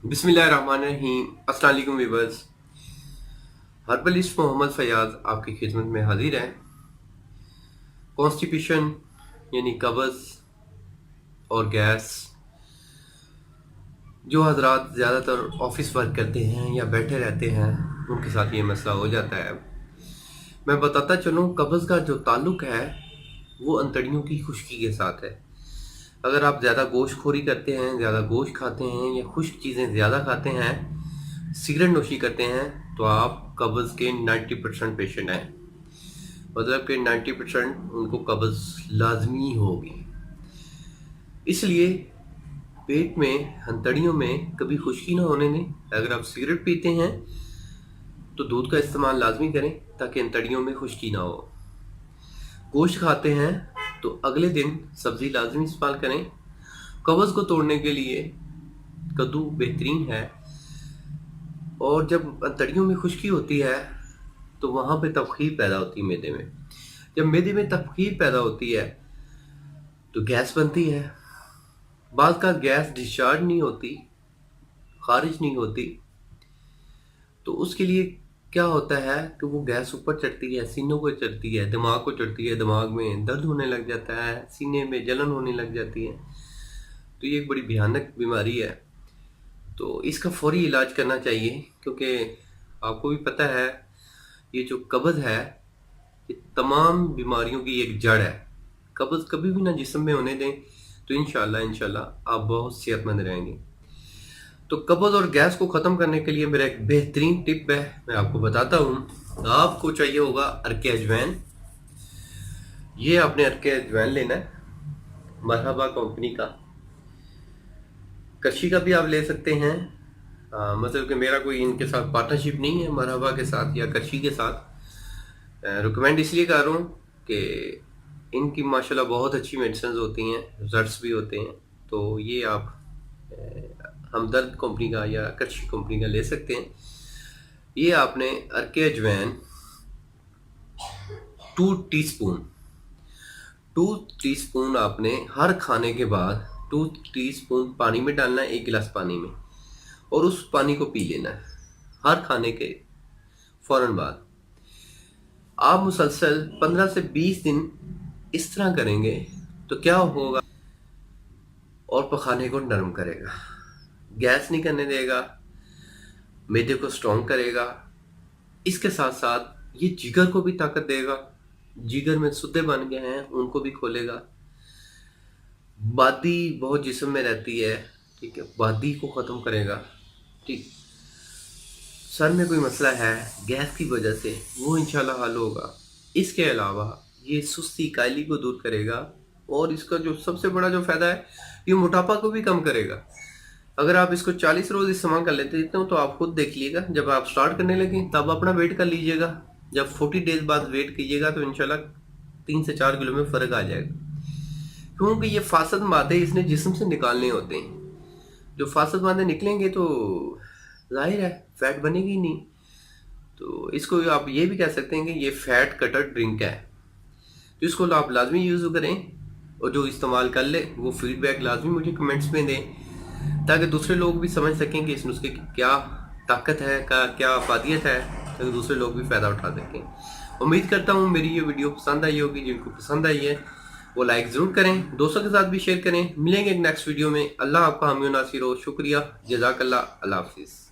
बिस्मिल्लाहिर्रहमानिर्रहीम। अस्सलाम वालेकुम व्यूअर्स। हर्बलिस्ट मोहम्मद फयाज आपकी खिदमत में हाजिर है। कॉन्स्टिपेशन यानी कब्ज़ और गैस, जो हजरात ज़्यादातर ऑफिस वर्क करते हैं या बैठे रहते हैं उनके साथ ये मसला हो जाता है। मैं बताता चलूँ, कब्ज़ का जो ताल्लुक है वो अंतड़ियों की खुश्की के साथ है। अगर आप ज़्यादा गोश्त खोरी करते हैं, ज़्यादा गोश्त खाते हैं या खुश्क चीज़ें ज़्यादा खाते हैं, सिगरेट नोशी करते हैं, तो आप कब्ज़ के 90% पेशेंट हैं। मतलब कि 90% उनको कब्ज़ लाजमी होगी। इसलिए पेट में, हथेलियों में कभी खुश्की ना होने दें। अगर आप सिगरेट पीते हैं तो दूध का इस्तेमाल लाजमी करें ताकि हथेलियों में खुश्की ना हो। गोश्त खाते हैं तो अगले दिन सब्ज़ी लाजमी इस्तेमाल करें। कब्ज़ को तोड़ने के लिए कद्दू बेहतरीन है। और जब हथेलियों में खुश्की होती है तो वहाँ पे तफखीर पैदा होती है मैदे में। जब मैदे में तफखीर पैदा होती है तो गैस बनती है। बाज़ का गैस डिस्चार्ज नहीं होती, खारिज नहीं होती, तो उसके लिए क्या होता है कि वो गैस ऊपर चढ़ती है, सीनों को चढ़ती है, दिमाग को चढ़ती है, दिमाग में दर्द होने लग जाता है, सीने में जलन होने लग जाती है। तो ये एक बड़ी भयानक बीमारी है। तो इसका फौरी इलाज करना चाहिए, क्योंकि आपको भी पता है ये जो कब्ज़ है ये तमाम बीमारियों की एक जड़ है। कब्ज़ कभी भी ना जिस्म में होने दें तो इंशाल्लाह आप बहुत सेहतमंद रहेंगे। तो कब्ज़ और गैस को ख़त्म करने के लिए मेरा एक बेहतरीन टिप है, मैं आपको बताता हूँ। आपको चाहिए होगा अर्के अजवैन। ये आपने अर्के अजवैन लेना है, मरहबा कंपनी का। करशी का भी आप ले सकते हैं। मतलब कि मेरा कोई इनके साथ पार्टनरशिप नहीं है, मरहबा के साथ या करशी के साथ। रिकमेंड इसलिए कर रहा हूँ कि इनकी माशाल्लाह बहुत अच्छी मेडिसिन होती हैं, रिजल्ट्स भी होते हैं। तो ये आप हमदर्द कंपनी का या करशी कंपनी का ले सकते हैं। ये आपने अर्के अजवैन 2 टीस्पून 2 टीस्पून आपने हर खाने के बाद 2 टीस्पून पानी में डालना है, 1 गिलास पानी में, और उस पानी को पी लेना है हर खाने के फौरन बाद। आप मुसलसल 15 से 20 दिन इस तरह करेंगे तो क्या होगा, और पखाने को नरम करेगा, गैस नहीं करने देगा, मैदे को स्ट्रॉन्ग करेगा। इसके साथ साथ ये जिगर को भी ताकत देगा। जिगर में सुद्दे बन गए हैं उनको भी खोलेगा। बादी बहुत जिस्म में रहती है, ठीक है, बादी को ख़त्म करेगा। ठीक, सर में कोई मसला है गैस की वजह से, वो इंशाल्लाह हल होगा। इसके अलावा ये सुस्ती कायली को दूर करेगा, और इसका जो सबसे बड़ा जो फ़ायदा है, ये मोटापा को भी कम करेगा। अगर आप इसको 40 रोज़ इस्तेमाल कर लेते हो तो आप खुद देख लीजिएगा, जब आप स्टार्ट करने लगें तब अपना वेट कर लीजिएगा। जब 40 डेज बाद वेट कीजिएगा तो इंशाल्लाह 3 से 4 किलो में फ़र्क आ जाएगा। क्योंकि ये फासद मादे इसने जिस्म से निकालने होते हैं। जो फासद मादे निकलेंगे तो जाहिर है फैट बनेगी नहीं। तो इसको आप ये भी कह सकते हैं कि ये फैट कटर ड्रिंक है। तो इसको आप लाजमी यूज़ करें, और जो इस्तेमाल कर ले वो फीडबैक लाजमी मुझे कमेंट्स में दें, ताकि दूसरे लोग भी समझ सकें कि इस नुस्खे की क्या ताकत है, क्या अफादियत है, ताकि दूसरे लोग भी फ़ायदा उठा सकें। उम्मीद करता हूँ मेरी ये वीडियो पसंद आई होगी। जिनको पसंद आई है वो लाइक ज़रूर करें, दोस्तों के साथ भी शेयर करें। मिलेंगे एक नेक्स्ट वीडियो में। अल्लाह आपका हामी नासिर हो। शुक्रिया, जज़ाकल्लाह, अल्लाह हाफिज़।